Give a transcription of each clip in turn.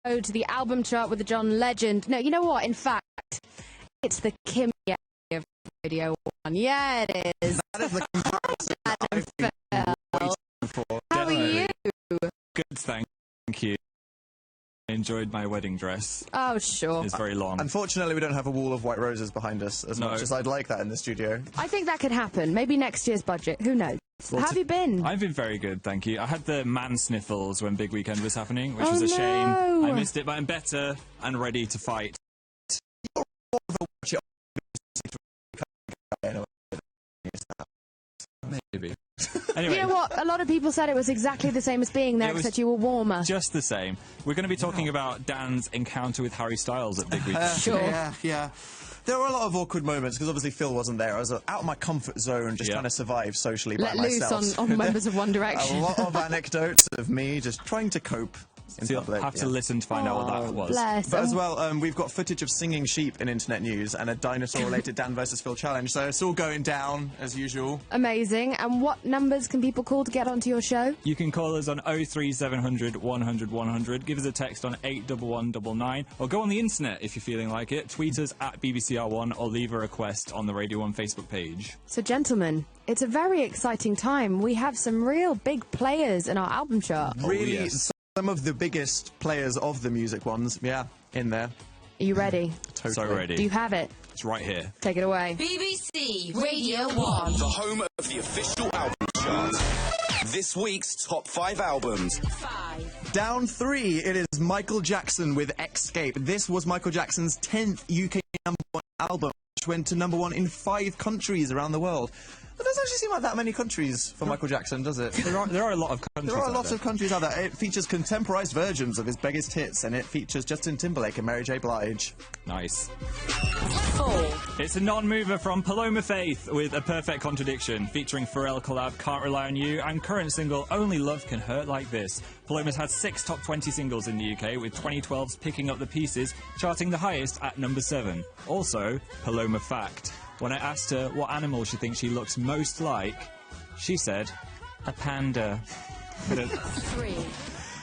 to the album chart with the John Legend. No, you know what? In fact, it's the Kim of Radio 1. Yeah, it is. That is the comparison that I've been waiting for. How are you? Good, thank you. I enjoyed my wedding dress. Oh, sure. It's very long. Unfortunately, we don't have a wall of white roses behind us as much as I'd like that in the studio. I think that could happen. Maybe next year's budget. Who knows? How have you been? I've been very good, thank you. I had the man sniffles when Big Weekend was happening, which was a shame. I missed it, but I'm better and ready to fight. Maybe. Anyway. You know what? A lot of people said it was exactly the same as being there, except you were warmer. Just the same. We're going to be talking about Dan's encounter with Harry Styles at Big Weekend. Sure. Yeah. There were a lot of awkward moments because obviously Phil wasn't there. I was out of my comfort zone, just trying to survive socially by myself. Let loose on members of One Direction. A lot of anecdotes of me just trying to cope. So you'll have to listen to find out what that was. Bless. But as well, we've got footage of singing sheep in internet news and a dinosaur-related Dan versus Phil challenge, so it's all going down as usual. Amazing. And what numbers can people call to get onto your show? You can call us on 03700 100 100, give us a text on 81199, or go on the internet if you're feeling like it. Tweet us at BBCR1 or leave a request on the Radio 1 Facebook page. So, gentlemen, it's a very exciting time. We have some real big players in our album chart. Really, yes. Some of the biggest players of the music ones, in there. Are you ready? Totally. So ready. Do you have it? It's right here. Take it away. BBC Radio 1. The home of the official album chart. This week's top 5 albums. 5. Down 3, it is Michael Jackson with Escape. This was Michael Jackson's 10th UK #1 album, which went to #1 in 5 countries around the world. It doesn't actually seem like that many countries for Michael Jackson, does it? There are a lot of countries. There are a lot of countries out there. It features contemporized versions of his biggest hits, and it features Justin Timberlake and Mary J. Blige. Nice. 4. It's a non-mover from Paloma Faith with A Perfect Contradiction, featuring Pharrell collab Can't Rely on You and current single Only Love Can Hurt Like This. Paloma's had 6 top 20 singles in the UK, with 2012's Picking Up the Pieces charting the highest at number 7. Also, Paloma Fact. When I asked her what animal she thinks she looks most like, she said, a panda. 3.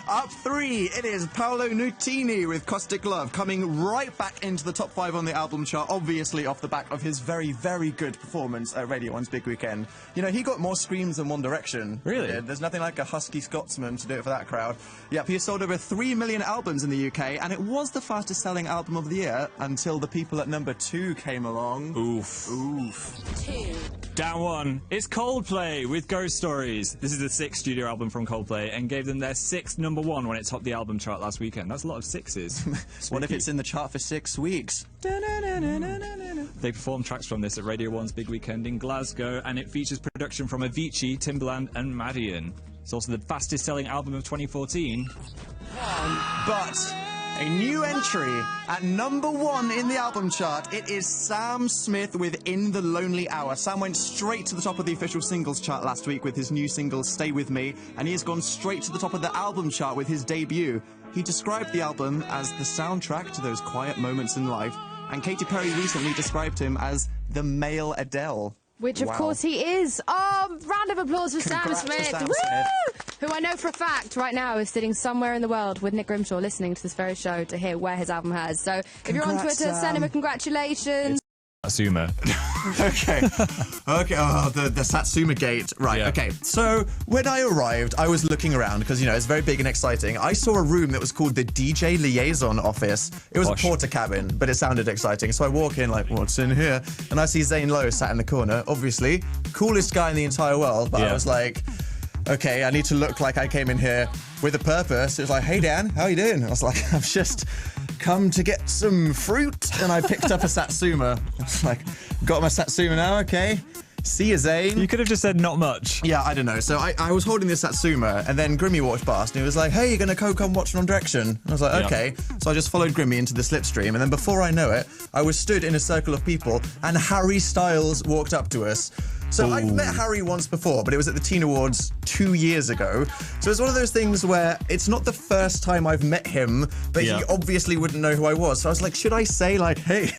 Up 3, it is Paolo Nutini with Caustic Love, coming right back into the top 5 on the album chart, obviously off the back of his very, very good performance at Radio 1's Big Weekend. You know, he got more screams than One Direction. Really? There's nothing like a husky Scotsman to do it for that crowd. Yep, he sold over 3 million albums in the UK, and it was the fastest selling album of the year until the people at number 2 came along. Oof. 2. Down 1, it's Coldplay with Ghost Stories. This is the 6th studio album from Coldplay and gave them their 6th #1 when it topped the album chart last weekend. That's a lot of 6s. What if it's in the chart for 6 weeks? They performed tracks from this at Radio 1's Big Weekend in Glasgow, and it features production from Avicii, Timbaland and Madeon. It's also the fastest selling album of 2014. But a new entry at #1 in the album chart. It is Sam Smith with In the Lonely Hour. Sam went straight to the top of the official singles chart last week with his new single Stay With Me, and he has gone straight to the top of the album chart with his debut. He described the album as the soundtrack to those quiet moments in life, and Katy Perry recently described him as the male Adele. Which, of course, he is. Oh, round of applause for Sam Congrats to Smith. Sam Woo! Smith. Who I know for a fact right now is sitting somewhere in the world with Nick Grimshaw listening to this very show to hear where his album has. So if you're on Congrats, Twitter, send him a congratulations. Satsuma. Okay. Oh, the Satsuma gate. Right, Yeah. okay. So, when I arrived, I was looking around, because, you know, it's very big and exciting. I saw a room that was called the DJ Liaison Office. It was Posh. a porter cabin, but it sounded exciting. So I walk in, like, what's in here? And I see Zane Lowe sat in the corner. Obviously, coolest guy in the entire world. But I was like, okay, I need to look like I came in here with a purpose. It was like, hey, Dan, how you doing? I was like, I've just come to get some fruit. And I picked up a Satsuma. I was like, got my Satsuma now, okay. See you, Zane. You could have just said not much. Yeah, I don't know. So I was holding this Satsuma, and then Grimmy walked past, and he was like, hey, you're going to come watch One Direction? And I was like, okay. So I just followed Grimmy into the slipstream, and then before I know it, I was stood in a circle of people, and Harry Styles walked up to us. So I've met Harry once before, but it was at the Teen Awards 2 years ago. So it's one of those things where it's not the first time I've met him, but he obviously wouldn't know who I was. So I was like, should I say like, hey,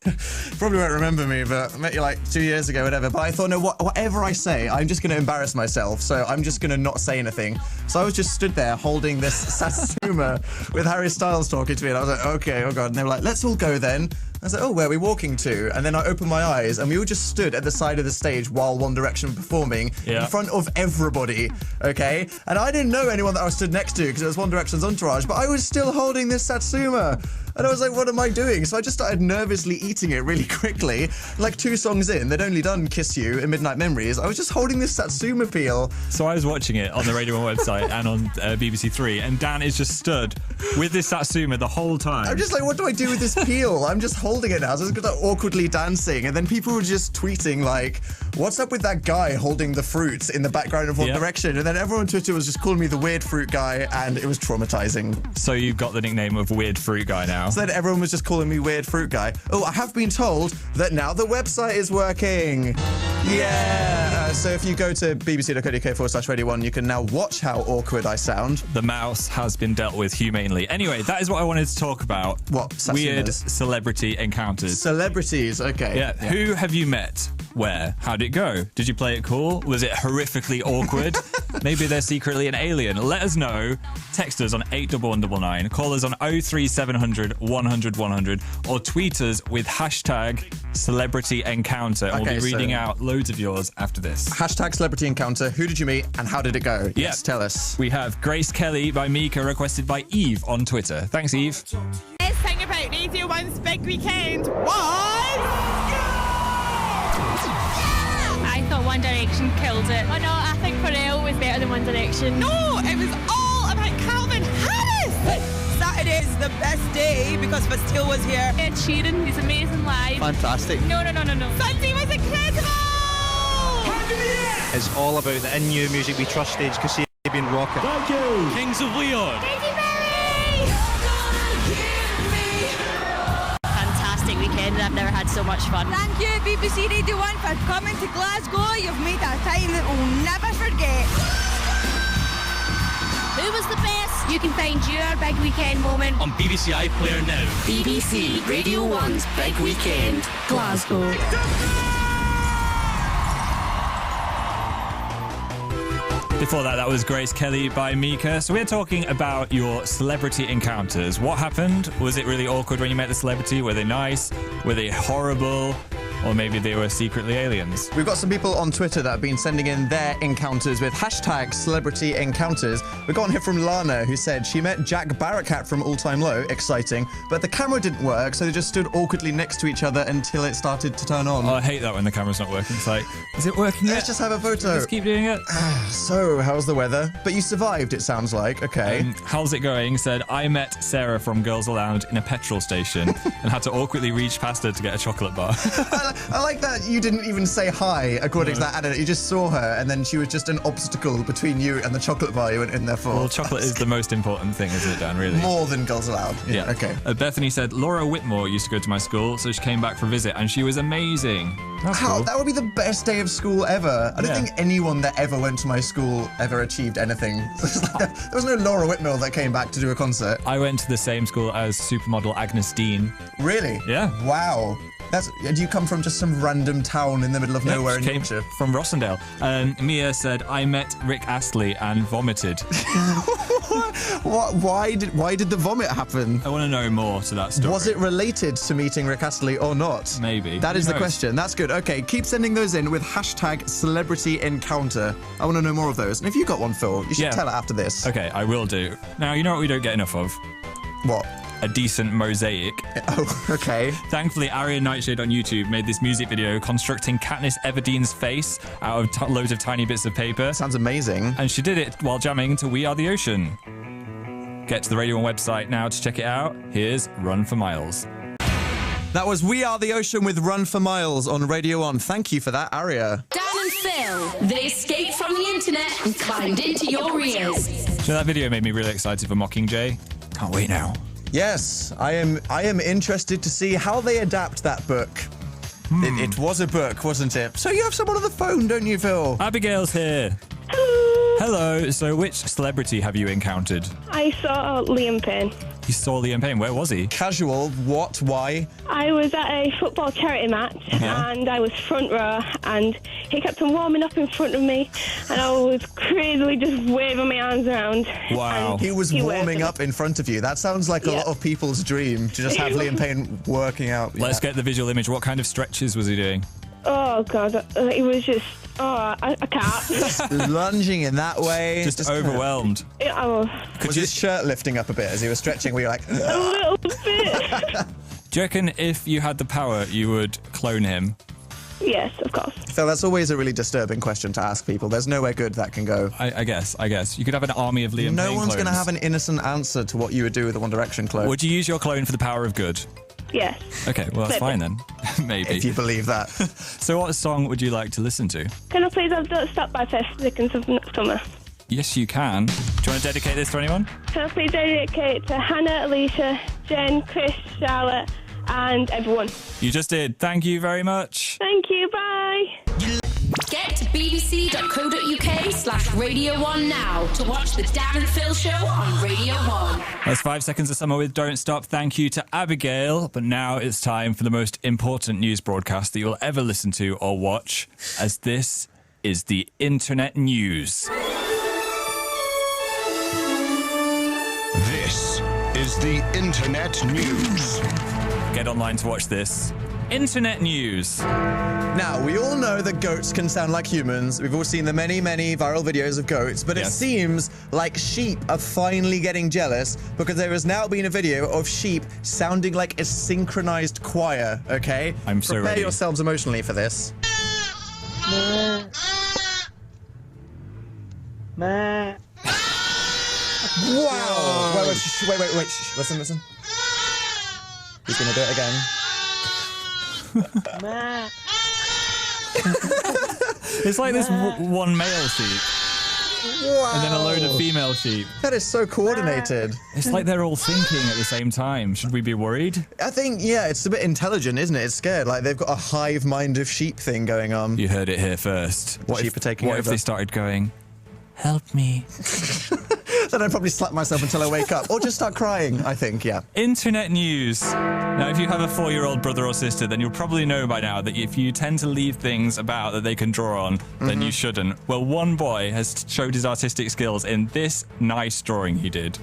probably won't remember me, but I met you like 2 years ago, whatever. But I thought, no, whatever I say, I'm just going to embarrass myself. So I'm just going to not say anything. So I was just stood there holding this Satsuma with Harry Styles talking to me. And I was like, okay, oh God. And they were like, let's all go then. I was like, oh, where are we walking to? And then I opened my eyes and we all just stood at the side of the stage while One Direction were performing in front of everybody, okay? And I didn't know anyone that I was stood next to because it was One Direction's entourage, but I was still holding this Satsuma. And I was like, what am I doing? So I just started nervously eating it really quickly. Like 2 songs in, they'd only done Kiss You and Midnight Memories. I was just holding this Satsuma peel. So I was watching it on the Radio 1 website and on BBC Three, and Dan is just stood with this Satsuma the whole time. I'm just like, what do I do with this peel? I'm just holding it now. So I was like, awkwardly dancing. And then people were just tweeting like, what's up with that guy holding the fruits in the background of One Direction? And then everyone on Twitter was just calling me the weird fruit guy, and it was traumatizing. So you've got the nickname of Weird Fruit Guy now. So then everyone was just calling me Weird Fruit Guy. Oh, I have been told that now the website is working. Yeah. So if you go to bbc.co.uk/Radio1, you can now watch how awkward I sound. The mouse has been dealt with humanely. Anyway, that is what I wanted to talk about. What? Weird celebrity encounters. Celebrities, okay. Yeah. Who have you met? Where? How'd it go? Did you play it cool? Was it horrifically awkward? Maybe they're secretly an alien. Let us know. Text us on 81199. Call us on 03700 100 100 or tweet us with hashtag celebrity encounter. And we'll be reading out loads of yours after this. Hashtag celebrity encounter. Who did you meet and how did it go? Yes, tell us. We have Grace Kelly by Mika, requested by Eve on Twitter. Thanks, Eve. Best thing about Radio 1's big weekend was... I thought One Direction killed it. Oh no, I think Pharrell was better than One Direction. No, it was all about Calvin Harris. Saturday is the best day because Bastille was here. Ed Sheeran, he's amazing live. Fantastic. No. Sunday was incredible. It's all about the in-new music we trust stage because they've been rocking. Thank you. Kings of Leon. Fantastic weekend. I've never had so much fun. Thank you, BBC Radio 1, for coming to Glasgow. You've made a time that we'll never forget. Who was the best? You can find your big weekend moment on BBC iPlayer now. BBC Radio 1's Big Weekend, Glasgow. Before that was Grace Kelly by Mika. So we're talking about your celebrity encounters. What happened? Was it really awkward when you met the celebrity? Were they nice? Were they horrible? Or maybe they were secretly aliens. We've got some people on Twitter that have been sending in their encounters with hashtag celebrity encounters. We've got one here from Lana, who said she met Jack Barakat from All Time Low, exciting, but the camera didn't work, so they just stood awkwardly next to each other until it started to turn on. Oh, I hate that when the camera's not working. It's like, is it working yet? Let's just have a photo. Let's keep doing it. So, how's the weather? But you survived, it sounds like. Okay. How's it going? Said, I met Sarah from Girls Aloud in a petrol station and had to awkwardly reach past her to get a chocolate bar. I like that you didn't even say hi, according to that advert. You just saw her, and then she was just an obstacle between you and the chocolate bar you went in there for. Well, chocolate is the most important thing, isn't it, Dan, really? More than Girls Aloud. Yeah. Okay. Bethany said, Laura Whitmore used to go to my school, so she came back for a visit, and she was amazing. That's cool. That would be the best day of school ever. I don't think anyone that ever went to my school ever achieved anything. There was no Laura Whitmore that came back to do a concert. I went to the same school as supermodel Agnes Dean. Really? Yeah. Wow. Do you come from just some random town in the middle of nowhere in Yorkshire? From Rossendale. Mia said, I met Rick Astley and vomited. Why did the vomit happen? I want to know more to that story. Was it related to meeting Rick Astley or not? Maybe. That is the question. That's good. Okay, keep sending those in with hashtag celebrity encounter. I want to know more of those. And if you got one, Phil, you should tell it after this. Okay, I will do. Now, you know what we don't get enough of? What? A decent mosaic. Oh, okay. Thankfully, Arian Nightshade on YouTube made this music video constructing Katniss Everdeen's face out of loads of tiny bits of paper. Sounds amazing. And she did it while jamming to We Are the Ocean. Get to the Radio 1 website now to check it out. Here's Run for Miles. That was We Are the Ocean with Run for Miles on Radio 1. Thank you for that, Aria. Dan and Phil, they escaped from the internet and climbed into your ears. So that video made me really excited for Mockingjay. Can't wait now. Yes, I am interested to see how they adapt that book. It was a book, wasn't it? So you have someone on the phone, don't you, Phil? Abigail's here. Hello. So which celebrity have you encountered? I saw Liam Payne. You saw Liam Payne. Where was he? Casual. What? Why? I was at a football charity match and I was front row and he kept on warming up in front of me and I was crazily just waving my hands around. Wow. He was warming up in front of you. That sounds like a lot of people's dream, to just have Liam Payne working out. Let's get the visual image. What kind of stretches was he doing? Oh, God. It was just... Oh, I can't. Lunging in that way. Just overwhelmed. Was his shirt lifting up a bit as he was stretching? Were you like... A little bit. Do you reckon if you had the power, you would clone him? Yes, of course. So that's always a really disturbing question to ask people. There's nowhere good that can go. I guess. You could have an army of Liam Payne No one's going to clones. have an innocent answer to what you would do with a One Direction clone. Would you use your clone for the power of good? Yes. Okay, well, that's fine then. Maybe. If you believe that. So what song would you like to listen to? Can I please have Don't Stop by First Seconds of Summer? Yes, you can. Do you want to dedicate this to anyone? Can I please dedicate it to Hannah, Alicia, Jen, Chris, Charlotte, and everyone? You just did. Thank you very much. Thank you. Bye. Get to bbc.co.uk/Radio 1 now to watch the Dan and Phil show on Radio 1. That's 5 seconds of summer with Don't Stop. Thank you to Abigail. But now it's time for the most important news broadcast that you'll ever listen to or watch, as this is the Internet News. This is the Internet News. Get online to watch this. Internet News. Now, we all know that goats can sound like humans. We've all seen the many, many viral videos of goats, but it seems like sheep are finally getting jealous because there has now been a video of sheep sounding like a synchronized choir, okay? I'm so ready. Prepare yourselves emotionally for this. Wow! Wait, shh. Listen. He's gonna do it again. It's like this one male sheep. Wow. And then a load of female sheep. That is so coordinated. It's like they're all thinking at the same time. Should we be worried? I think, yeah, it's a bit intelligent, isn't it? It's scared. Like, they've got a hive mind of sheep thing going on. You heard it here first. What sheep are taking What if over? they started going, help me? Then I'd probably slap myself until I wake up. Or just start crying, I think, yeah. Internet News. Now, if you have a 4-year-old brother or sister, then you'll probably know by now that if you tend to leave things about that they can draw on, then you shouldn't. Well, one boy has showed his artistic skills in this nice drawing he did.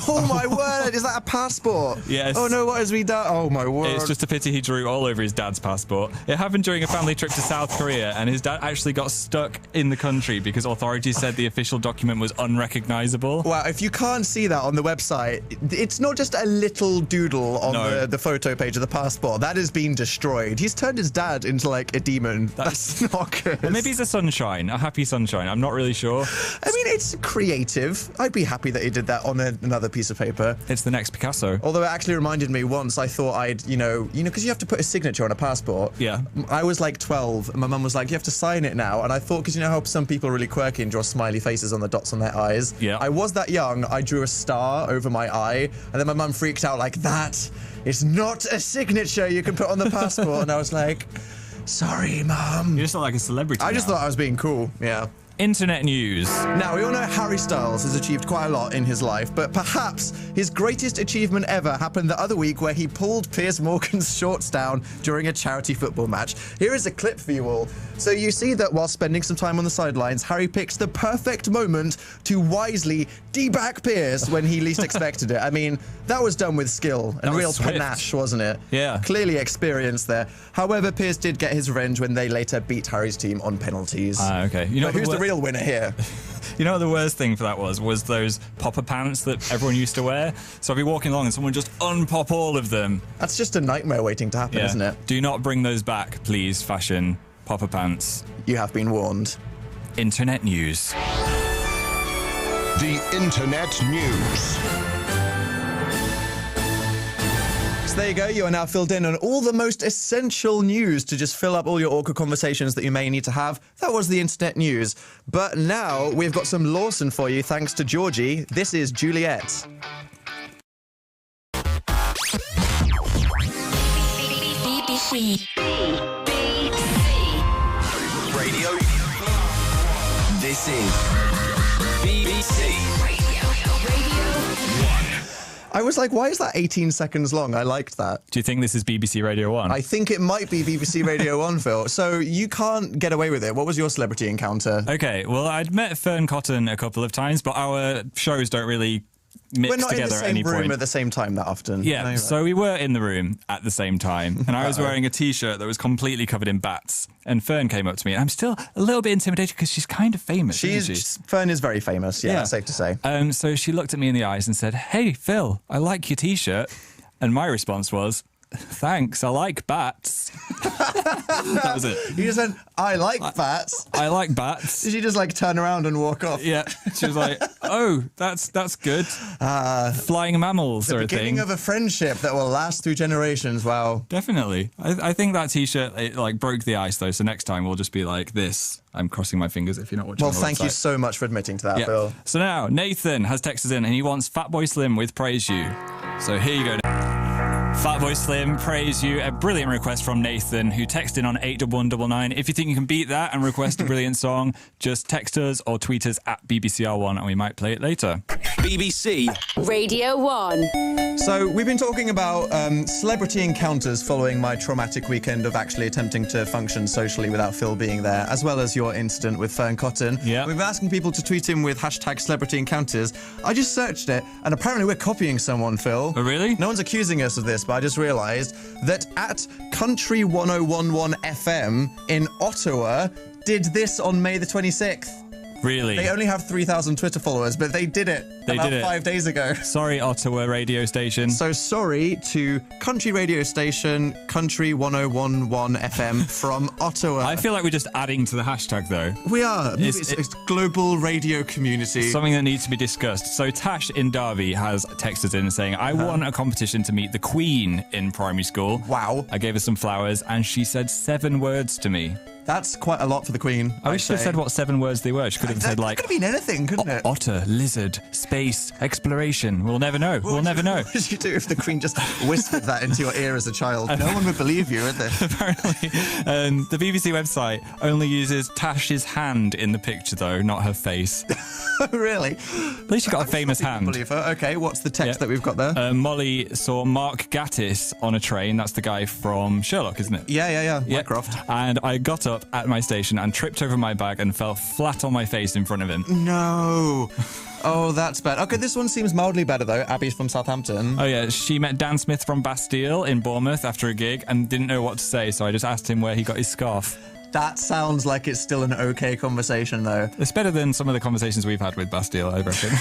Oh, my word. Is that a passport? Yes. Oh, no, what has we done? Oh, my word. It's just a pity he drew all over his dad's passport. It happened during a family trip to South Korea, and his dad actually got stuck in the country because authorities said the official document was unrecognizable. Wow, if you can't see that on the website, it's not just a little doodle on the photo page of the passport. That has been destroyed. He's turned his dad into, like, a demon. That's not good. Maybe he's a sunshine, a happy sunshine. I'm not really sure. I mean, it's creative. I'd be happy that he did that on another piece of paper. It's the next Picasso. Although it actually reminded me once, I thought I'd, because you have to put a signature on a passport. Yeah. I was like 12, and my mum was like, you have to sign it now. And I thought, because you know how some people are really quirky and draw smiley faces on the dots on their eyes? Yeah. I was that young, I drew a star over my eye, and then my mum freaked out like, that is not a signature you can put on the passport. And I was like, sorry, Mum. You just look like a celebrity. I just thought I was being cool, yeah. Internet News. Now, we all know Harry Styles has achieved quite a lot in his life, but perhaps his greatest achievement ever happened the other week where he pulled Piers Morgan's shorts down during a charity football match. Here is a clip for you all. So you see that while spending some time on the sidelines, Harry picks the perfect moment to wisely deback Piers when he least expected it. I mean, that was done with skill and real panache, wasn't it? Yeah. Clearly experience there. However, Piers did get his revenge when they later beat Harry's team on penalties. Okay. You know, but who's the real winner here? You know what the worst thing for that was those popper pants that everyone used to wear? So I'd be walking along and someone just unpop all of them. That's just a nightmare waiting to happen, isn't it? Do not bring those back, please, fashion popper pants. You have been warned. Internet News. The Internet News. So there you go, you are now filled in on all the most essential news to just fill up all your awkward conversations that you may need to have. That was the Internet News. But now we've got some Lawson for you thanks to Georgie. This is Juliet. BBC. BBC. BBC. I was like, why is that 18 seconds long? I liked that. Do you think this is BBC Radio 1? I think it might be BBC Radio 1, Phil. So you can't get away with it. What was your celebrity encounter? Okay, well, I'd met Fern Cotton a couple of times, but our shows don't really mix We're not in the together at any same room point. at the same time that often. Yeah, No, so we were in the room at the same time, and I was wearing a T-shirt that was completely covered in bats. And Fern came up to me, and I'm still a little bit intimidated because she's kind of famous, isn't she? Fern is very famous, yeah, that's safe to say. So she looked at me in the eyes and said, "Hey, Phil, I like your T-shirt." And my response was, "Thanks, I like bats." That was it. You just went, I like bats. I like bats. Did she just like turn around and walk off? Yeah, she was like, "Oh, that's good." Flying mammals The or a beginning thing. of a friendship that will last through generations. Wow. Definitely. I think that T-shirt, it like broke the ice though. So next time we'll just be like this. I'm crossing my fingers if you're not watching. Well, on the thank you website. so much for admitting to that, Yeah. Phil. So now Nathan has texted in and he wants Fatboy Slim with "Praise You." So here you go. Fatboy Slim, "Praise You," a brilliant request from Nathan, who texted in on 81199. If you think you can beat that and request a brilliant song, just text us or tweet us at BBCR1 and we might play it later. BBC Radio 1. So we've been talking about celebrity encounters following my traumatic weekend of actually attempting to function socially without Phil being there, as well as your incident with Fern Cotton. Yeah. We've been asking people to tweet in with hashtag celebrity encounters. I just searched it, and apparently we're copying someone, Phil. Oh, really? No one's accusing us of this, but I just realised that at Country 1011 FM in Ottawa did this on May the 26th. Really? They only have 3,000 Twitter followers, but they did it about 5 days ago. Sorry, Ottawa radio station. So sorry to country radio station Country 1011 FM from Ottawa. I feel like we're just adding to the hashtag though. We are. It's global radio community. Something that needs to be discussed. So Tash in Derby has texted in saying, "I won a competition to meet the Queen in primary school. Wow. I gave her some flowers and she said 7 words to me." That's quite a lot for the Queen. I wish she had said what 7 words they were. She could have said like... That could have been anything, couldn't it? Otter, lizard, space, exploration. We'll never know. We'll never know. What would you do if the Queen just whispered that into your ear as a child? No one would believe you, would they? Apparently, the BBC website only uses Tash's hand in the picture, though, not her face. Really? At least she got a famous hand. Believe her. Okay, what's the text that we've got there? Molly saw Mark Gatiss on a train. That's the guy from Sherlock, isn't it? Yeah. Yeah. Mycroft. And I got up at my station and tripped over my bag and fell flat on my face in front of him. No. Oh, that's bad. Okay, this one seems mildly better, though. Abby's from Southampton. Oh, yeah. She met Dan Smith from Bastille in Bournemouth after a gig and didn't know what to say, so I just asked him where he got his scarf. That sounds like it's still an okay conversation, though. It's better than some of the conversations we've had with Bastille, I reckon.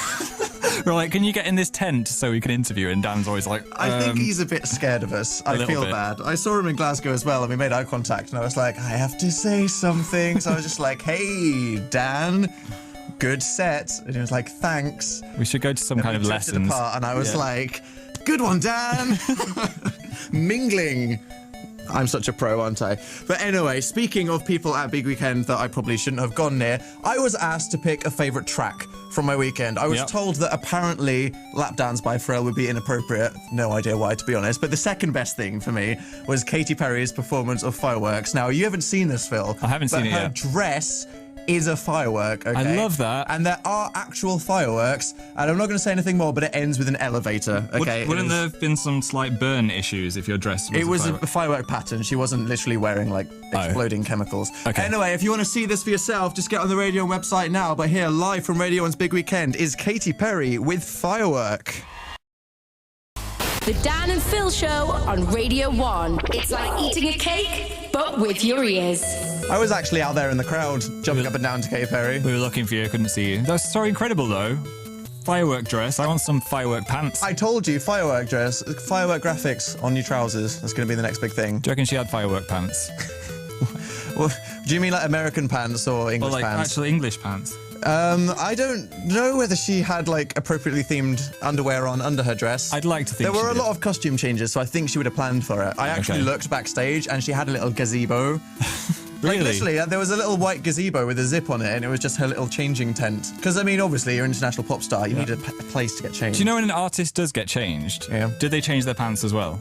We're like, "Can you get in this tent so we can interview?" And Dan's always like, I think he's a bit scared of us. I feel bad. I saw him in Glasgow as well, and we made eye contact, and I was like, I have to say something. So I was just like, "Hey, Dan, good set." And he was like, "Thanks." We should go to some kind of lessons. Apart, and I was like, "Good one, Dan." Mingling. I'm such a pro, aren't I? But anyway, speaking of people at Big Weekend that I probably shouldn't have gone near, I was asked to pick a favourite track from my weekend. I was told that apparently Lap Dance by Pharrell would be inappropriate. No idea why, to be honest. But the second best thing for me was Katy Perry's performance of Fireworks. Now, you haven't seen this, Phil. I haven't seen it yet. Her dress is a firework, okay? I love that. And there are actual fireworks, and I'm not going to say anything more, but it ends with an elevator, okay? Wouldn't there have been some slight burn issues if your dress was It was a a firework pattern. She wasn't literally wearing, like, exploding chemicals. Okay. Anyway, if you want to see this for yourself, just get on the Radio website now. But here, live from Radio 1's Big Weekend, is Katy Perry with Firework. The Dan and Phil Show on Radio 1. It's like eating a cake, but with your ears. I was actually out there in the crowd, jumping up and down to Katy Perry. We were looking for you, couldn't see you. That's so incredible, though. Firework dress. I want some firework pants. I told you, firework dress, firework graphics on your trousers. That's going to be the next big thing. Do you reckon she had firework pants? Well, do you mean like American pants or English like pants? actual English pants? I don't know whether she had like appropriately themed underwear on under her dress. I'd like to think there were she a did. lot of costume changes, so I think she would have planned for it. I actually looked backstage, and she had a little gazebo. Really? Like, literally, there was a little white gazebo with a zip on it, and it was just her little changing tent. Because, I mean, obviously, you're an international pop star. You need a place to get changed. Do you know when an artist does get changed? Yeah. Did they change their pants as well?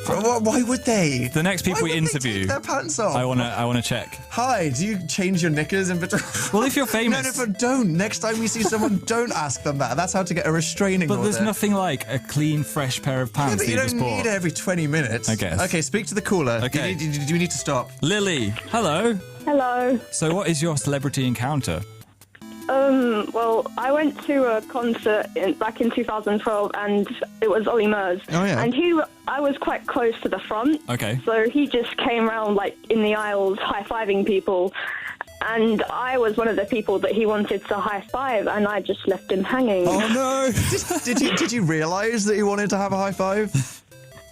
Why would they? The next people we interview, take their pants off? I wanna check. Hi, do you change your knickers in between? Well, if you're famous, No, but don't. Next time we see someone, don't ask them that. That's how to get a restraining order. But there's nothing like a clean, fresh pair of pants Yeah, but that you just don't bought. need it every 20 minutes. I guess. Okay, speak to the caller. Okay. Do you need to stop? Lily, hello. Hello. So, what is your celebrity encounter? Well, I went to a concert back in 2012, and it was Ollie Murs. Oh, yeah. And I was quite close to the front. Okay. So he just came around, like, in the aisles, high-fiving people. And I was one of the people that he wanted to high-five, and I just left him hanging. Oh, no. Did you realise that he wanted to have a high five?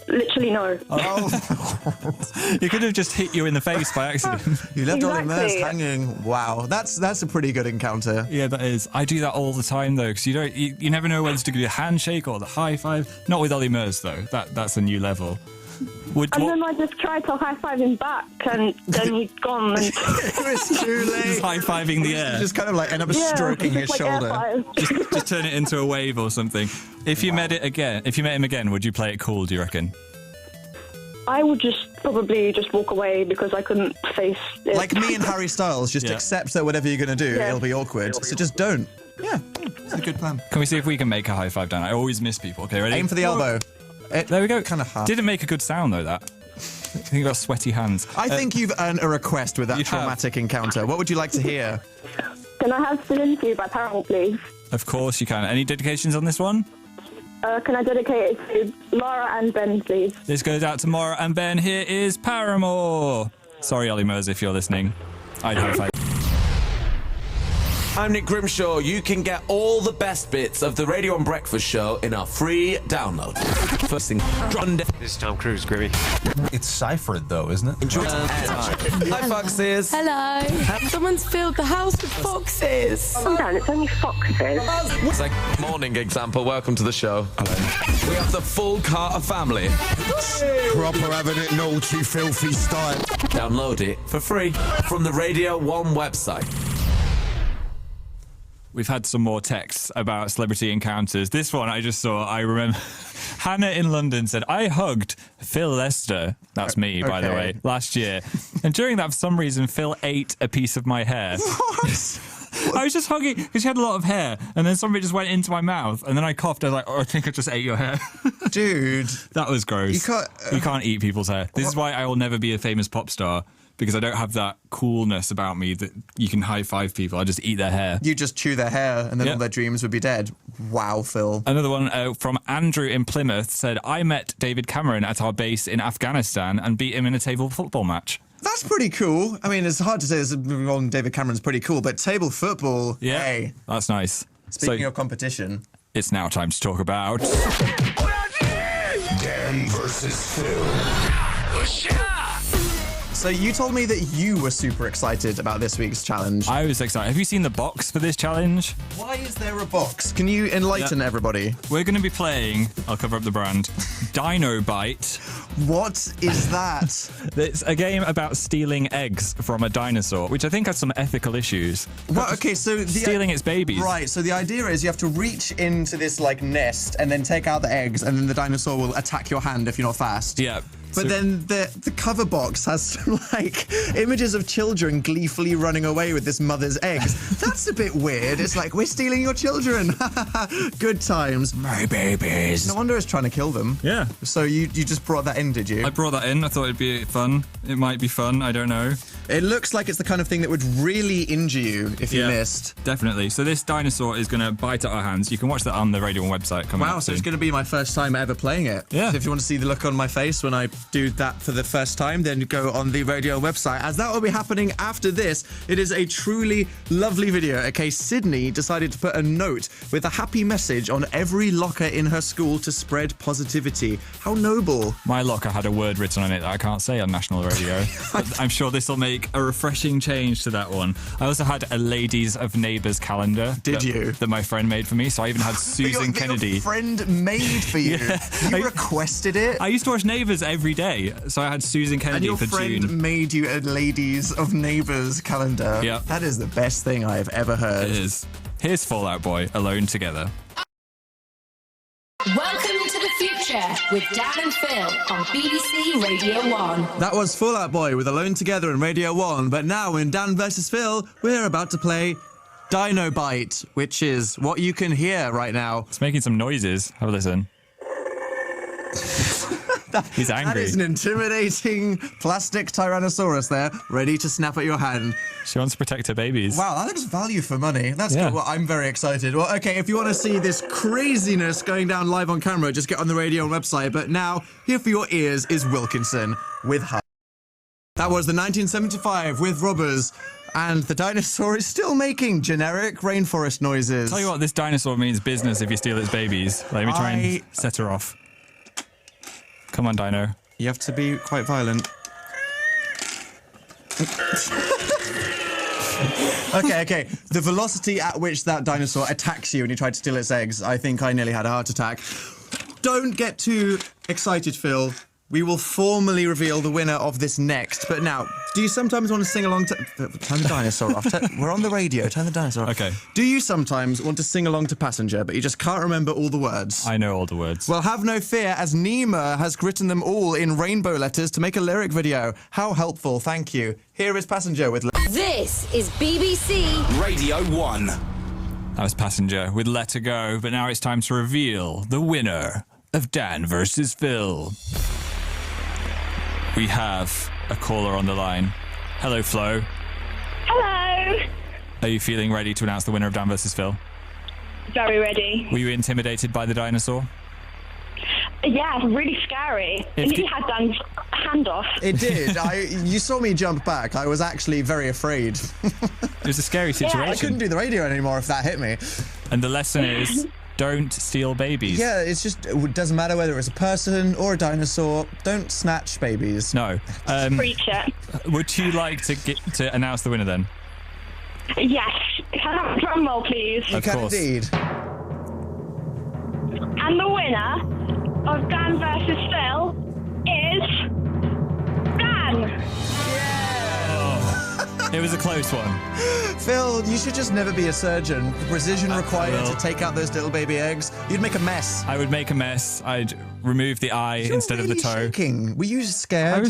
Literally, no. Oh. He could have just hit you in the face by accident. You left Ollie Murs Exactly. hanging. Wow, that's a pretty good encounter. Yeah, that is. I do that all the time though, because you never know whether to do a handshake or the high five. Not with Ollie Murs though. That's a new level. Then I just tried to high-five him back, and then he'd gone. And It was too late. Just high-fiving the air. You just kind of like end up stroking his just like shoulder. air five. Just turn it into a wave or something. If you met him again, would you play it cool? Do you reckon? I would probably walk away because I couldn't face it. Like me and Harry Styles, just accept that whatever you're going to do, it'll be awkward. So just don't. Yeah, that's a good plan. Can we see if we can make a high five down? I always miss people. Okay, ready? Aim for the elbow. There we go. Kind of hard. Didn't make a good sound though. That. I think you got sweaty hands. I think you've earned a request with that traumatic encounter. What would you like to hear? Can I have Still Into You by Paramore, please? Of course you can. Any dedications on this one? Can I dedicate it to Laura and Ben, please? This goes out to Maura and Ben. Here is Paramore. Sorry, Ollie Murs, if you're listening. I'd high five. I'm Nick Grimshaw. You can get all the best bits of the Radio and Breakfast Show in our free download. First thing, This is Tom Cruise, Grimmy. It's ciphered, though, isn't it? enjoy. Hi, Foxes. Hello. Someone's filled the house with foxes. Calm down, it's only foxes. It's like morning example. Welcome to the show. Hello. We have the full Carter family. Proper having it, no too filthy style. Download it for free from the Radio 1 website. We've had some more texts about celebrity encounters. This one I just saw. I remember Hannah in London said, I hugged Phil Lester. That's me, by the way, last year. And during that, for some reason, Phil ate a piece of my hair. What? I was just hugging because she had a lot of hair, and then somebody just went into my mouth, and then I coughed. I was like, "Oh, I think I just ate your hair." Dude. That was gross. You can't eat people's hair. This is why I will never be a famous pop star, because I don't have that coolness about me that you can high five people. I just eat their hair. You just chew their hair, and then all their dreams would be dead. Wow, Phil. Another one from Andrew in Plymouth said, I met David Cameron at our base in Afghanistan and beat him in a table football match. That's pretty cool. I mean, it's hard to say this on David Cameron's pretty cool, but table football, hey. That's nice. Speaking of competition. It's now time to talk about... Dan versus Phil. So you told me that you were super excited about this week's challenge. I was excited. Have you seen the box for this challenge? Why is there a box? Can you enlighten everybody? We're going to be playing, I'll cover up the brand, Dino Bite. What is that? It's a game about stealing eggs from a dinosaur, which I think has some ethical issues. Well, okay, so stealing its babies. Right, so the idea is you have to reach into this like nest and then take out the eggs, and then the dinosaur will attack your hand if you're not fast. Yeah. But then the cover box has some, like, images of children gleefully running away with this mother's eggs. That's a bit weird. It's like, we're stealing your children. Good times. My babies. No wonder it's trying to kill them. Yeah. So you just brought that in, did you? I brought that in. I thought it'd be fun. It might be fun. I don't know. It looks like it's the kind of thing that would really injure you if you missed. Definitely. So this dinosaur is going to bite at our hands. You can watch that on the Radio 1 website coming up Wow, so soon. it's going to be my first time ever playing it. Yeah. So if you want to see the look on my face when I do that for the first time, then go on the Radio website, as that will be happening after this. It is a truly lovely video. Okay, Sydney decided to put a note with a happy message on every locker in her school to spread positivity. How noble. My locker had a word written on it that I can't say on national radio. But I'm sure this will make a refreshing change to that one. I also had a Ladies of Neighbours calendar. Did you? That my friend made for me. So I even had Susan Kennedy. Your friend made for you. Yeah. You requested it. I used to watch Neighbours every day. So I had Susan Kennedy and for your friend June. made you a Ladies of Neighbours calendar. Yeah. That is the best thing I have ever heard. It is. Here's Fall Out Boy, Alone Together. Welcome to the future. with Dan and Phil on BBC Radio 1. That was Fall Out Boy with Alone Together in Radio 1, but now in Dan vs. Phil, we're about to play Dino Bite, which is what you can hear right now. It's making some noises. Have a listen. He's angry. That is an intimidating plastic Tyrannosaurus there, ready to snap at your hand. She wants to protect her babies. Wow, that looks value for money. That's good. Well, I'm very excited. Well, okay, if you want to see this craziness going down live on camera, just get on the radio website. But now, here for your ears is Wilkinson with Hub. That was the 1975 with Robbers. And the dinosaur is still making generic rainforest noises. Tell you what, this dinosaur means business if you steal its babies. Let me try and set her off. Come on, Dino. You have to be quite violent. Okay. The velocity at which that dinosaur attacks you when you try to steal its eggs, I think I nearly had a heart attack. Don't get too excited, Phil. We will formally reveal the winner of this next. But now, do you sometimes want to sing along to... Turn the dinosaur off. We're on the radio. Turn the dinosaur off. Okay. Do you sometimes want to sing along to Passenger, but you just can't remember all the words? I know all the words. Well, have no fear, as Nima has written them all in rainbow letters to make a lyric video. How helpful. Thank you. Here is Passenger with... This is BBC Radio 1. That was Passenger with Let Her Go, but now it's time to reveal the winner of Dan versus Phil. We have a caller on the line. Hello, Flo. Hello. Are you feeling ready to announce the winner of Dan vs. Phil? Very ready. Were you intimidated by the dinosaur? Yeah, really scary. And he had Dan's hand off. It did. You saw me jump back. I was actually very afraid. It was a scary situation. I couldn't do the radio anymore if that hit me. And the lesson is... Don't steal babies. Yeah, it doesn't matter whether it's a person or a dinosaur. Don't snatch babies. No. Preach it. Would you like to announce the winner then? Yes. Can I have a drum roll, please? You can indeed. And the winner of Dan versus Phil is Dan. It was a close one. Phil, you should just never be a surgeon. The precision required to take out those little baby eggs. You'd make a mess. I would make a mess. I'd remove the eye instead of the toe. Shaking. Were you scared?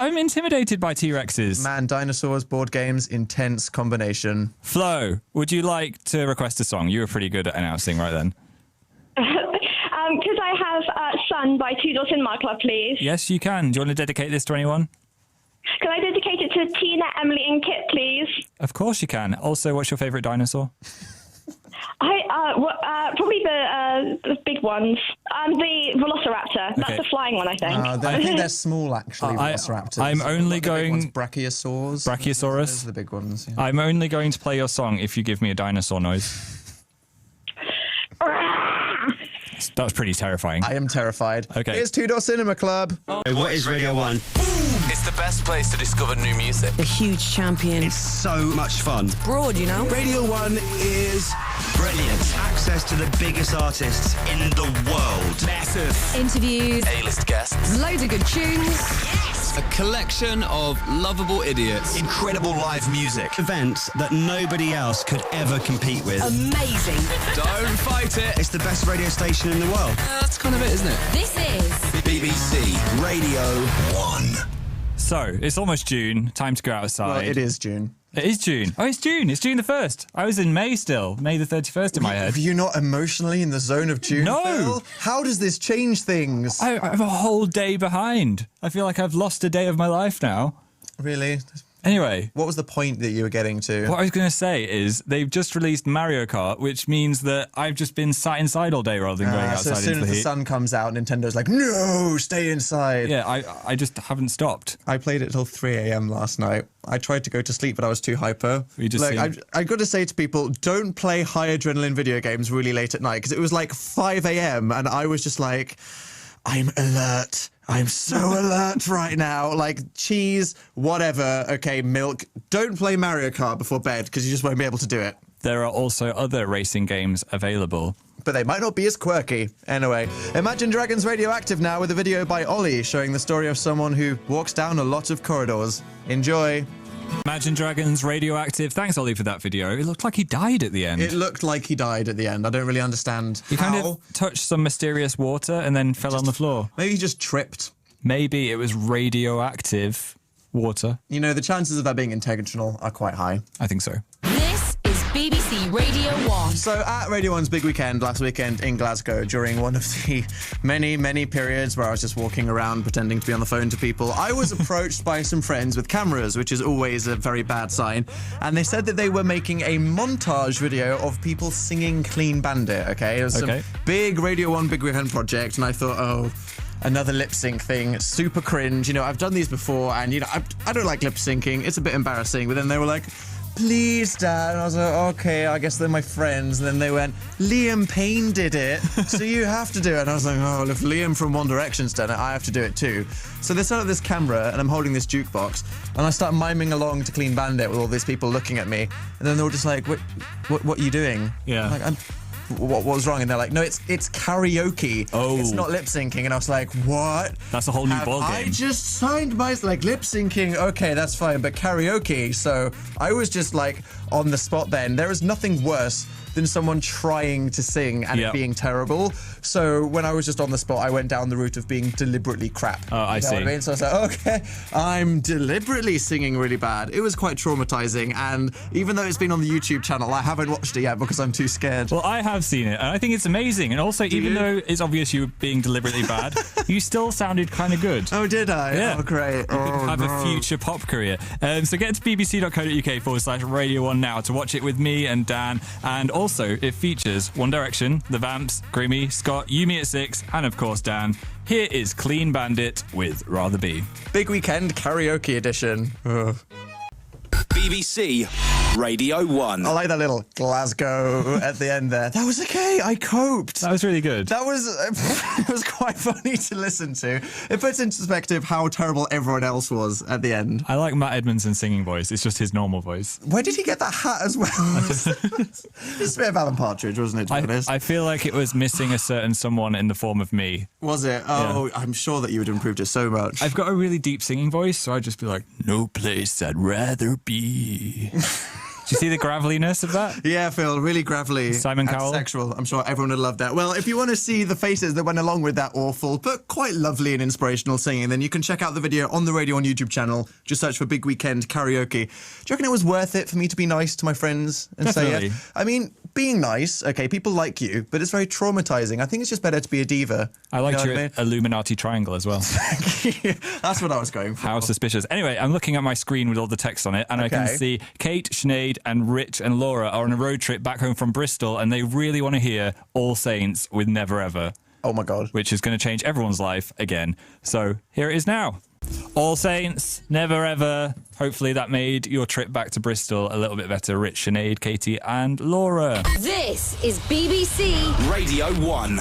I'm intimidated by T-Rexes. Man, dinosaurs, board games, intense combination. Flo, would you like to request a song? You were pretty good at announcing right then. Could I have Sun by Two Doors in My Club, please? Yes, you can. Do you want to dedicate this to anyone? Can I dedicate it to Tina, Emily and Kit, please? Of course you can. Also, what's your favourite dinosaur? Probably the big ones. The Velociraptor. Okay. That's the flying one, I think. I think they're small, actually, Velociraptors. I'm only going... Brachiosaurus. Brachiosaurus? Those are the big ones. Yeah. I'm only going to play your song if you give me a dinosaur noise. That was pretty terrifying. I am terrified. Okay. Here's Two Door Cinema Club. What is Radio 1? It's the best place to discover new music. A huge champion. It's so much fun. Broad, you know. Radio 1 is brilliant. Access to the biggest artists in the world. Massive. interviews, A-list guests. loads of good tunes. A collection of lovable idiots. Incredible live music. Events that nobody else could ever compete with. Amazing. Don't fight it. It's the best radio station in the world. That's kind of it, isn't it? This is BBC Radio 1. So, it's almost June. Time to go outside. Well, it is June. It is June. Oh, it's June. It's June the 1st. I was in May still. May the 31st in my head. Are you not emotionally in the zone of June, No. Phil? How does this change things? I'm a whole day behind. I feel like I've lost a day of my life now. Really? Anyway. What was the point that you were getting to? What I was going to say is they've just released Mario Kart, which means that I've just been sat inside all day rather than going outside so as soon into as the the heat. sun comes out, Nintendo's like, no, stay inside. Yeah, I just haven't stopped. I played it till 3 a.m. last night. I tried to go to sleep, but I was too hyper. You just I've got to say to people, don't play high adrenaline video games really late at night, because it was like 5 a.m. and I was just like, I'm alert. I'm so alert right now. Like, cheese, whatever, okay, milk. Don't play Mario Kart before bed, because you just won't be able to do it. There are also other racing games available. But they might not be as quirky. Anyway, Imagine Dragons Radioactive now with a video by Ollie showing the story of someone who walks down a lot of corridors. Enjoy. Imagine Dragons, Radioactive. Thanks, Ollie, for that video. It looked like he died at the end. It looked like he died at the end. I don't really understand He kind of touched some mysterious water and then fell on the floor. Maybe he just tripped. Maybe it was radioactive water. You know, the chances of that being intentional are quite high. I think so. This is BBC Radio 1. So at Radio 1's big weekend last weekend in Glasgow, during one of the many, many periods where I was just walking around pretending to be on the phone to people, I was approached by some friends with cameras, which is always a very bad sign. And they said that they were making a montage video of people singing Clean Bandit, okay? It was some big Radio 1 big weekend project, and I thought, oh, another lip sync thing, super cringe. You know, I've done these before, and, you know, I don't like lip syncing. It's a bit embarrassing. But then they were like, please, Dad. And I was like, okay, I guess they're my friends. And then they went, Liam Payne did it, so you have to do it. And I was like, oh, well, if Liam from One Direction's done it, I have to do it too. So they set up this camera, and I'm holding this jukebox, and I start miming along to Clean Bandit with all these people looking at me. And then they were just like, what are you doing? Yeah. I'm like, what was wrong? And they're like, no, it's karaoke. Oh. It's not lip syncing. And I was like, what? That's a whole new ball game. I just signed my, like, lip syncing. Okay, that's fine. But karaoke. So I was just like on the spot then. There is nothing worse than someone trying to sing and it being terrible. So when I was just on the spot, I went down the route of being deliberately crap. Oh, I see. What I mean? So I was like, okay, I'm deliberately singing really bad. It was quite traumatizing. And even though it's been on the YouTube channel, I haven't watched it yet because I'm too scared. Well, I have seen it, and I think it's amazing. And also, even though it's obvious you were being deliberately bad, you still sounded kind of good. Oh, did I? Yeah. Oh, great. You could have a future pop career. So get to bbc.co.uk/Radio 1 now to watch it with me and Dan. And also, it features One Direction, The Vamps, Creamy, Scott, Yumi at 6, and of course, Dan. Here is Clean Bandit with Rather Be. Big weekend karaoke edition. BBC Radio 1. I like that little Glasgow at the end there. That was okay. I coped. That was really good. That was it was quite funny to listen to. It puts into perspective how terrible everyone else was at the end. I like Matt Edmondson's singing voice. It's just his normal voice. Where did he get that hat as well? It's a bit of Alan Partridge, wasn't it, to be honest? I feel like it was missing a certain someone in the form of me. Was it? Oh, yeah. I'm sure that you would have improved it so much. I've got a really deep singing voice, so I'd just be like, no place I'd rather be. Do you see the graveliness of that? Yeah, Phil, really gravelly. Simon Cowell. Sexual. I'm sure everyone would love that. Well, if you want to see the faces that went along with that awful but quite lovely and inspirational singing, then you can check out the video on the Radio 1 YouTube channel. Just search for Big Weekend Karaoke. Do you reckon it was worth it for me to be nice to my friends and Definitely. say yes? I mean, being nice, okay, people like you, but it's very traumatizing. I think it's just better to be a diva. I liked your Illuminati triangle as well. That's what I was going for. How suspicious. Anyway, I'm looking at my screen with all the text on it, and I can see Kate, Sinead, and Rich and Laura are on a road trip back home from Bristol, and they really want to hear All Saints with Never Ever. Oh my God. Which is going to change everyone's life again. So here it is now. All Saints, Never Ever. Hopefully that made your trip back to Bristol a little bit better. Rich, Sinead, Katie and Laura. This is BBC Radio 1.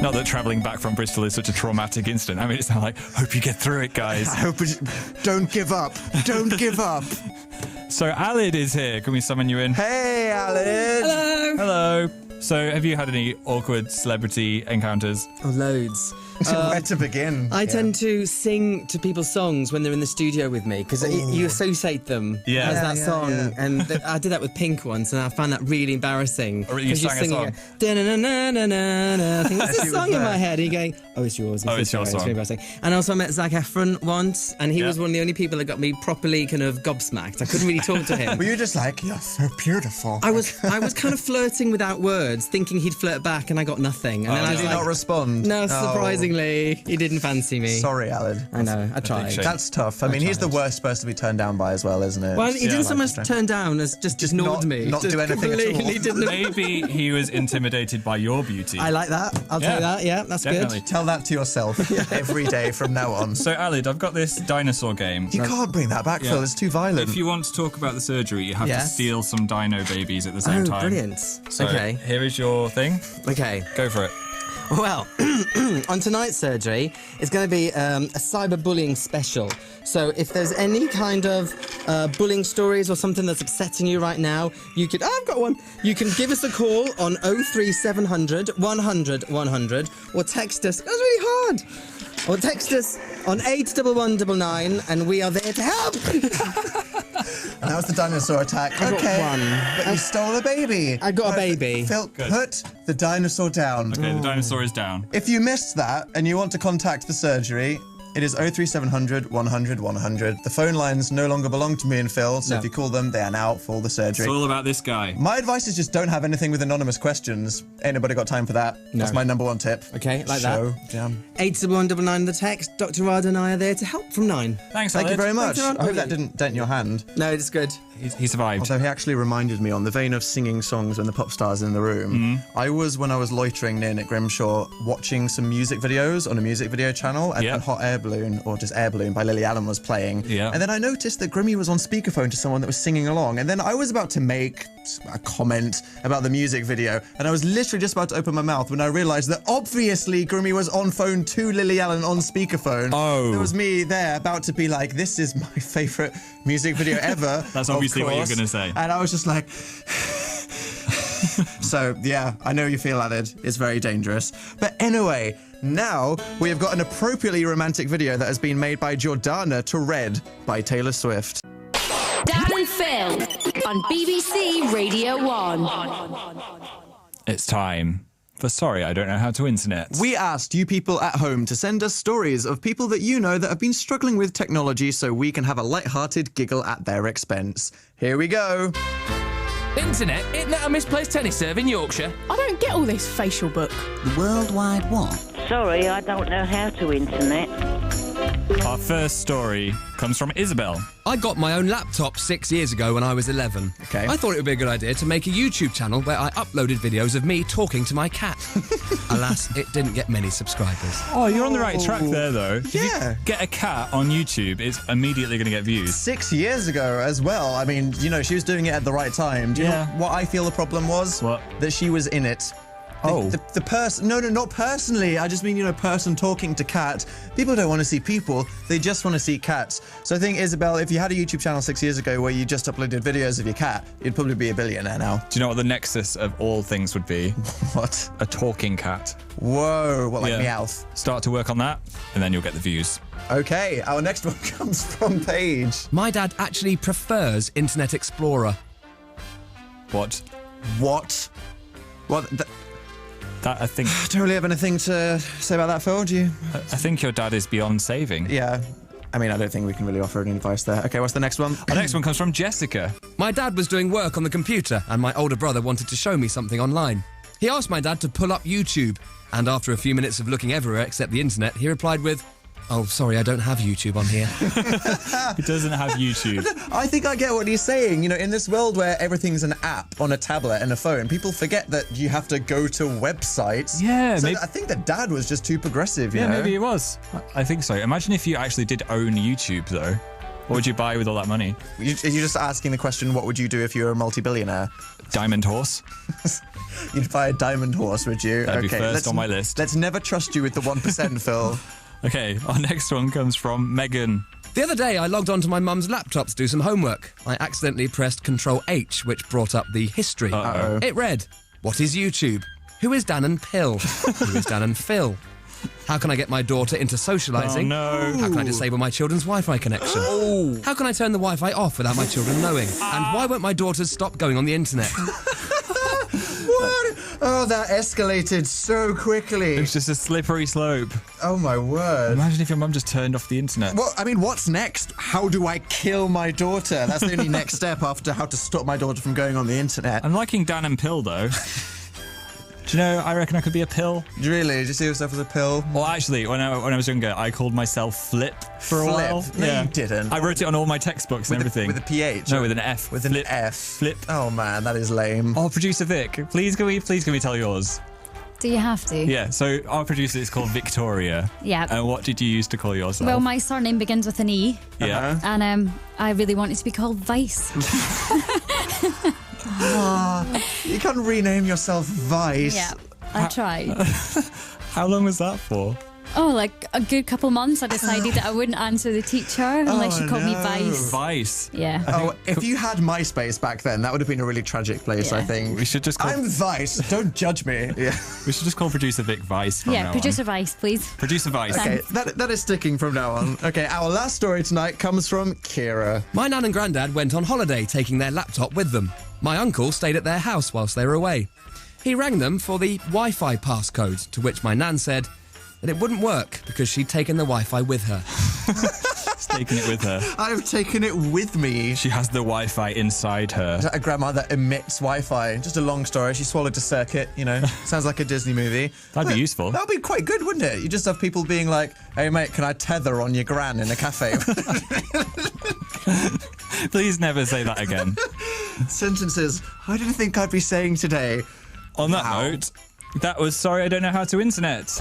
Not that travelling back from Bristol is such a traumatic incident. I mean, it's not like, hope you get through it, guys. I hope don't give up. Don't give up. So Alid is here. Can we summon you in? Hey, Alid. Hello. Hello. So have you had any awkward celebrity encounters? Oh, loads. Where to begin? I tend to sing to people's songs when they're in the studio with me because you associate them as that song. Yeah. And I did that with Pink once, and I found that really embarrassing. Or you sang a song. I think what's this song in my head? And you're going, oh, it's yours. It's your song. It's really embarrassing. And also I met Zac Efron once, and he was one of the only people that got me properly kind of gobsmacked. I couldn't really talk to him. Were you just like, you're so beautiful? I was kind of flirting without words, thinking he'd flirt back, and I got nothing. And then did he not respond? No, surprisingly. He didn't fancy me. Sorry, Alid. I know, I tried. That's tough. I mean, he's the worst person to be turned down by as well, isn't it? Well, he didn't so much turn down as just ignored me. Not do anything at all. Maybe he was intimidated by your beauty. I like that. I'll take that. Yeah, that's definitely. good. Tell that to yourself every day from now on. So, Alid, I've got this dinosaur game. You can't bring that back, Phil. It's too violent. If you want to talk about the surgery, you have to steal some dino babies at the same time. Brilliant. So, here is your thing. Okay. Go for it. Well, on tonight's surgery, it's going to be a cyberbullying special. So if there's any kind of bullying stories or something that's upsetting you right now, you could... I've got one! You can give us a call on 03700 100 100 or text us... That's really hard! Or text us on 81199 and we are there to help! And that was the dinosaur attack. I got Okay, one. but you stole a baby. I got a baby. Phil, put the dinosaur down. Okay, the dinosaur is down. If you missed that and you want to contact the surgery, it is 03700 100 100. The phone lines no longer belong to me and Phil, so if you call them, they are now for the surgery. It's all about this guy. My advice is just don't have anything with anonymous questions. Ain't nobody got time for that. No. That's my number one tip. Okay, like Show that. jam. 87199 the text. Dr. Rada and I are there to help from 9. Thanks, Thank you Aled. very much. Thanks, I hope that didn't dent your hand. No, it's good. He survived. Although he actually reminded me, on the vein of singing songs when the pop stars in the room, when I was loitering near Nick Grimshaw, watching some music videos on a music video channel, and Hot Air Balloon, or just Air Balloon by Lily Allen was playing. Yeah. And then I noticed that Grimmy was on speakerphone to someone that was singing along. And then I was about to make a comment about the music video, and I was literally just about to open my mouth when I realised that obviously Grimmy was on phone to Lily Allen on speakerphone. Oh. There was me there about to be like, this is my favourite music video ever. That's obviously what you're course. going to say. And I was just like... So, yeah, I know you feel added. It's very dangerous. But anyway, now we have got an appropriately romantic video that has been made by Jordana to Red by Taylor Swift. Dan and Phil on BBC Radio 1. It's time for Sorry, I Don't Know How to Internet. We asked you people at home to send us stories of people that you know that have been struggling with technology so we can have a light-hearted giggle at their expense. Here we go. Internet, isn't that a misplaced tennis serve in Yorkshire? I don't get all this facial book. The World Wide what? Sorry, I don't know how to internet. Our first story comes from Isabel. I got my own laptop 6 years ago when I was 11. Okay. I thought it would be a good idea to make a YouTube channel where I uploaded videos of me talking to my cat. Alas, it didn't get many subscribers. Oh, you're on the right track there, though. If Yeah. you get a cat on YouTube, it's immediately going to get views. 6 years ago as well. I mean, you know, she was doing it at the right time. Do you know what I feel the problem was? What? That she was in it. The person, no, not personally. I just mean, you know, person talking to cat. People don't want to see people. They just want to see cats. So I think, Isabel, if you had a YouTube channel 6 years ago where you just uploaded videos of your cat, you'd probably be a billionaire now. Do you know what the nexus of all things would be? What? A talking cat. Whoa, what, like Meowth? Start to work on that, and then you'll get the views. Okay, our next one comes from Paige. My dad actually prefers Internet Explorer. What? What? What? That, I think... I don't really have anything to say about that, Phil, do you? I think your dad is beyond saving. Yeah. I mean, I don't think we can really offer any advice there. Okay, what's the next one? Our next one comes from Jessica. My dad was doing work on the computer and my older brother wanted to show me something online. He asked my dad to pull up YouTube, and after a few minutes of looking everywhere except the internet, he replied with, "Oh, sorry, I don't have YouTube on here." He doesn't have YouTube. I think I get what he's saying. You know, in this world where everything's an app on a tablet and a phone, people forget that you have to go to websites. Yeah, so maybe... I think that dad was just too progressive, you know? maybe he was. I think so. Imagine if you actually did own YouTube, though. What would you buy with all that money? You're just asking the question, what would you do if you were a multi-billionaire? Diamond horse. You'd buy a diamond horse, would you? That'd be first on my list. Let's never trust you with the 1%, Phil. Okay, our next one comes from Megan. The other day, I logged onto my mum's laptop to do some homework. I accidentally pressed Control-H, which brought up the history. Uh-oh. It read, "What is YouTube? Who is Dan and Pill? Who is Dan and Phil? How can I get my daughter into socialising? Oh, no. How can I disable my children's Wi-Fi connection? How can I turn the Wi-Fi off without my children knowing? And why won't my daughters stop going on the internet?" What? Oh, that escalated so quickly. It was just a slippery slope. Oh, my word. Imagine if your mum just turned off the internet. Well, I mean, what's next? How do I kill my daughter? That's the only next step after how to stop my daughter from going on the internet. I'm liking Dan and Pill, though. Do you know, I reckon I could be a pill. Really? Did you see yourself as a pill? Well, actually, when I was younger, I called myself Flip for a while. No, you didn't. I wrote it on all my textbooks and everything. With a PH? No, with an F. With Flip. an F? Flip. Oh, man, that is lame. Oh, producer Vic, please can we tell yours? Do you have to? Yeah, so our producer is called Victoria. Yeah. And what did you use to call yourself? Well, my surname begins with an E. Yeah. And I really wanted to be called Vice. You can't rename yourself Vice. Yeah, I tried. How long was that for? Oh, like a good couple months, I decided that I wouldn't answer the teacher unless she called me Vice. Vice. Yeah. Oh, if you had MySpace back then, that would have been a really tragic place, I think. We should just call... I'm Vice. Don't judge me. Yeah. We should just call producer Vic Vice from now Producer on. Vice, please. Producer Vice. Okay, that is sticking from now on. Okay, our last story tonight comes from Kira. My nan and granddad went on holiday, taking their laptop with them. My uncle stayed at their house whilst they were away. He rang them for the Wi-Fi passcode, to which my nan said that it wouldn't work because she'd taken the Wi-Fi with her. She's taken it with her. I've taken it with me. She has the Wi-Fi inside her. A grandma that emits Wi-Fi. Just a long story. She swallowed a circuit, you know. Sounds like a Disney movie. That'd be useful. That would be quite good, wouldn't it? You just have people being like, hey, mate, can I tether on your gran in a cafe? Please never say that again. Sentences I didn't think I'd be saying today. On that note, that was Sorry I Don't Know How to Internet.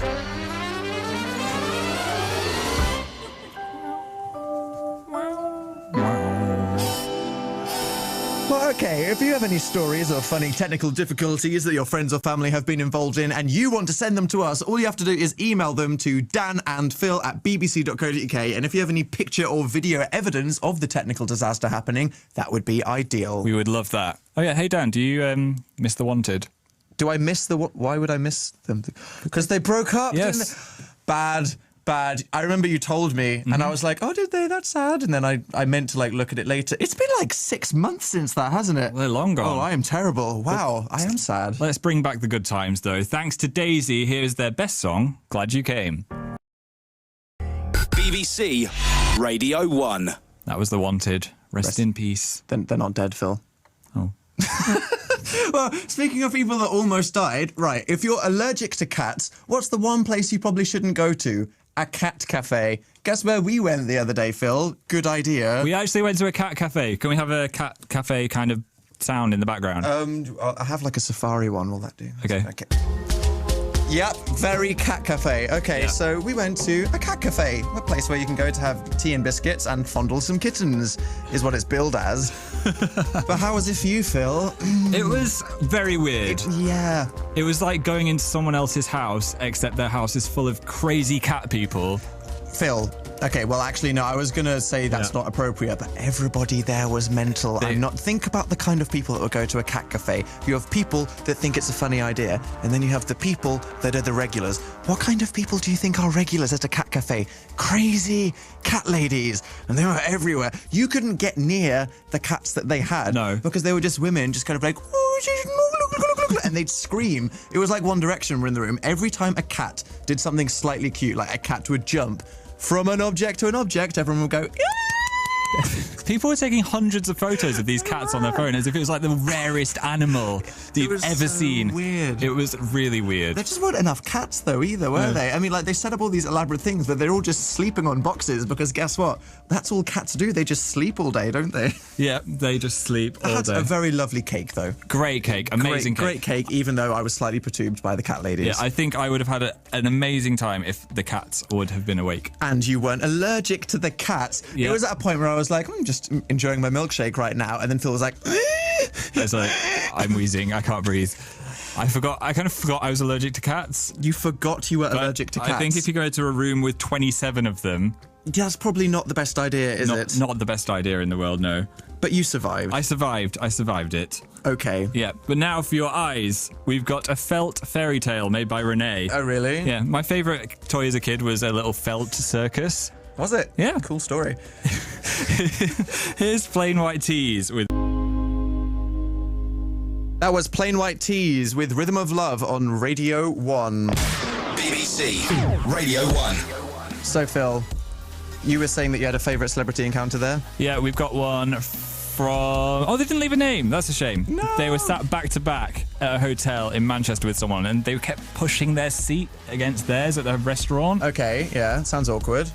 Well, okay, if you have any stories or funny technical difficulties that your friends or family have been involved in and you want to send them to us, all you have to do is email them to danandphil@bbc.co.uk, and if you have any picture or video evidence of the technical disaster happening, that would be ideal. We would love that. Oh yeah, hey Dan, do you miss The Wanted? Do I miss the... Why would I miss them? Because they broke up, didn't they? Bad. I remember you told me, and I was like, oh, did they? That's sad. And then I meant to, like, look at it later. It's been, like, 6 months since that, hasn't it? They're long gone. Oh, I am terrible. Wow, I am sad. Let's bring back the good times, though. Thanks to Daisy, here's their best song, Glad You Came. BBC Radio 1. That was The Wanted. Rest in peace. They're not dead, Phil. Oh. Well, speaking of people that almost died, right, if you're allergic to cats, what's the one place you probably shouldn't go to? A cat cafe. Guess where we went the other day, Phil? Good idea. We actually went to a cat cafe. Can we have a cat cafe kind of sound in the background? I have like a safari one. Will that do? Okay. Yep, very cat cafe. Okay, Yeah. So we went to a cat cafe, a place where you can go to have tea and biscuits and fondle some kittens, is what it's billed as. But how was it for you, Phil? It was very weird. Yeah. It was like going into someone else's house, except their house is full of crazy cat people. Phil. Okay, well, actually, no, I was going to say that's not appropriate, but everybody there was mental. Think about the kind of people that would go to a cat cafe. You have people that think it's a funny idea, and then you have the people that are the regulars. What kind of people do you think are regulars at a cat cafe? Crazy cat ladies, and they were everywhere. You couldn't get near the cats that they had. No. Because they were just women, just kind of like, and they'd scream. It was like One Direction were in the room. Every time a cat did something slightly cute, like a cat would jump from an object to an object, everyone would go, People were taking hundreds of photos of these cats on their phone as if it was like the rarest animal that you've ever seen. Weird. It was really weird. There just weren't enough cats, though, either, were they? I mean, like, they set up all these elaborate things, but they're all just sleeping on boxes because guess what? That's all cats do. They just sleep all day, don't they? Yeah, they just sleep all That's day. a very lovely cake, though. Great cake. Amazing cake. Great cake, even though I was slightly perturbed by the cat ladies. Yeah, I think I would have had an amazing time if the cats would have been awake. And you weren't allergic to the cats. Yeah. It was at a point where I was like, I'm just enjoying my milkshake right now, and then Phil was like, It's like, I'm wheezing, I can't breathe. I kind of forgot I was allergic to cats. You forgot you were allergic to cats? I think if you go to a room with 27 of them... Yeah, that's probably not the best idea, is it? Not the best idea in the world, no. But you survived. I survived it. Okay. Yeah, but now for your eyes, we've got a felt fairy tale made by Renee. Oh, really? Yeah, my favourite toy as a kid was a little felt circus. Was it? Yeah. Cool story. Here's Plain White Tees with... That was Plain White Tees with Rhythm of Love on Radio 1. BBC Radio 1. So, Phil, you were saying that you had a favourite celebrity encounter there? Yeah, we've got one from... Oh, they didn't leave a name. That's a shame. No. They were sat back to back at a hotel in Manchester with someone, and they kept pushing their seat against theirs at a restaurant. Okay, yeah, sounds awkward.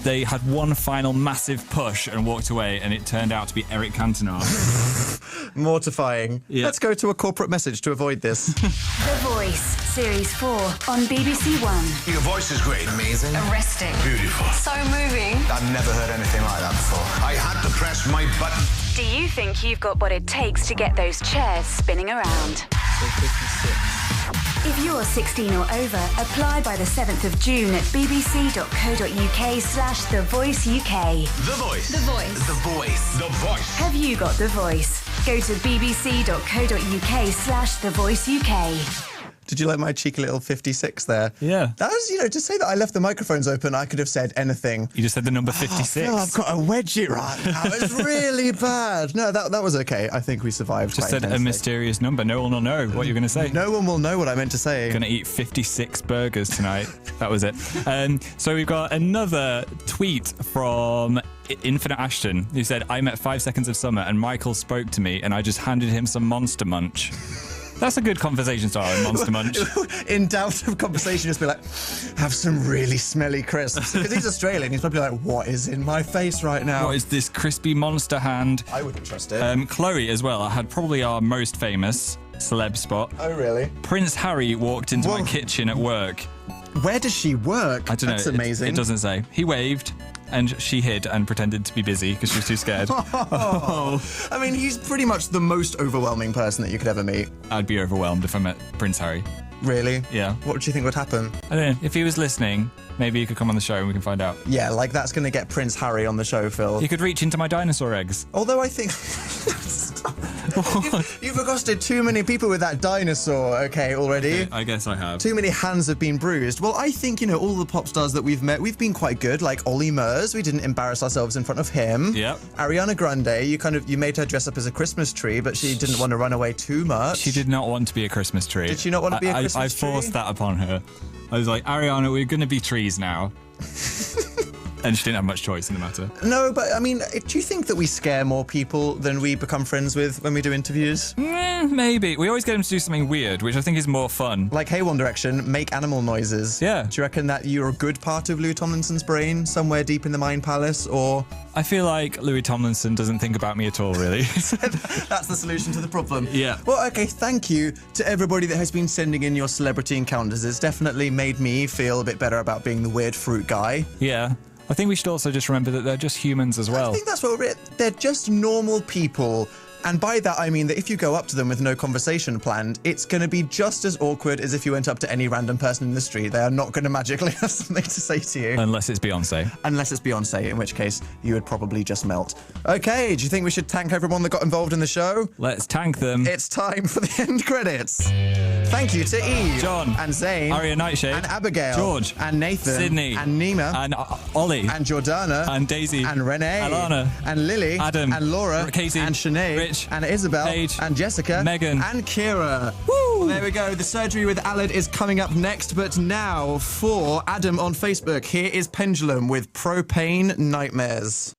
They had one final massive push and walked away, and it turned out to be Eric Cantona. Mortifying. Yeah. Let's go to a corporate message to avoid this. The Voice, Series 4 on BBC One. Your voice is great. Amazing. Arresting. Beautiful. So moving. I've never heard anything like that before. I had to press my button. Do you think you've got what it takes to get those chairs spinning around? So 56. If you're 16 or over, apply by the 7th of June at bbc.co.uk/thevoiceuk. The Voice. The Voice. The Voice. The Voice. Have you got The Voice? Go to bbc.co.uk/thevoiceuk. Did you like my cheeky little 56 there? Yeah. That was, to say that I left the microphones open, I could have said anything. You just said the number 56. Oh, I've got to wedge it right now. It's really bad. No, that was okay. I think we survived. Just said a mysterious number. No one will know what you're going to say. No one will know what I meant to say. Going to eat 56 burgers tonight. That was it. So we've got another tweet from Infinite Ashton, who said, I met 5 Seconds of Summer and Michael spoke to me and I just handed him some Monster Munch. That's a good conversation starter, Monster Munch. In doubt of conversation, just be like, have some really smelly crisps. Because he's Australian, he's probably like, what is in my face right now? What is this crispy monster hand? I wouldn't trust it. Chloe as well had probably our most famous celeb spot. Oh, really? Prince Harry walked into my kitchen at work. Where does she work? I don't know. That's amazing. It doesn't say. He waved. And she hid and pretended to be busy because she was too scared. I mean, he's pretty much the most overwhelming person that you could ever meet. I'd be overwhelmed if I met Prince Harry. Really? Yeah. What do you think would happen? I don't know. If he was listening, maybe he could come on the show and we can find out. Yeah, like that's going to get Prince Harry on the show, Phil. He could reach into my dinosaur eggs. Although I think... You've accosted too many people with that dinosaur, okay, already. Okay, I guess I have. Too many hands have been bruised. Well, I think, all the pop stars that we've met, we've been quite good. Like Ollie Murs, we didn't embarrass ourselves in front of him. Yep. Ariana Grande, you made her dress up as a Christmas tree, but she didn't want to run away too much. She did not want to be a Christmas tree. Did she not want to be a Christmas tree? I forced that upon her. I was like, Ariana, we're going to be trees now. And she didn't have much choice in the matter. No, but I mean, do you think that we scare more people than we become friends with when we do interviews? Maybe. We always get them to do something weird, which I think is more fun. Like, hey, One Direction, make animal noises. Yeah. Do you reckon that you're a good part of Louis Tomlinson's brain, somewhere deep in the Mind Palace, or... I feel like Louis Tomlinson doesn't think about me at all, really. That's the solution to the problem. Yeah. Well, okay, thank you to everybody that has been sending in your celebrity encounters. It's definitely made me feel a bit better about being the weird fruit guy. Yeah. I think we should also just remember that they're just humans as well. I think that's what they're just normal people. And by that, I mean that if you go up to them with no conversation planned, it's going to be just as awkward as if you went up to any random person in the street. They are not going to magically have something to say to you. Unless it's Beyonce. Unless it's Beyonce, in which case you would probably just melt. Okay, do you think we should thank everyone that got involved in the show? Let's thank them. It's time for the end credits. Thank you to Eve, John, and Zane, Aria Nightshade, and Abigail, George, and Nathan, Sydney, and Nima, and Ollie, and Jordana, and Daisy, and Renee, Alana, and Lily, Adam, and Laura, Casey, and Sinead, Rich, and Isabel, Paige, and Jessica, Megan, and Kira. Woo! There we go. The surgery with Aled is coming up next, but now for Adam on Facebook, here is Pendulum with Propane Nightmares.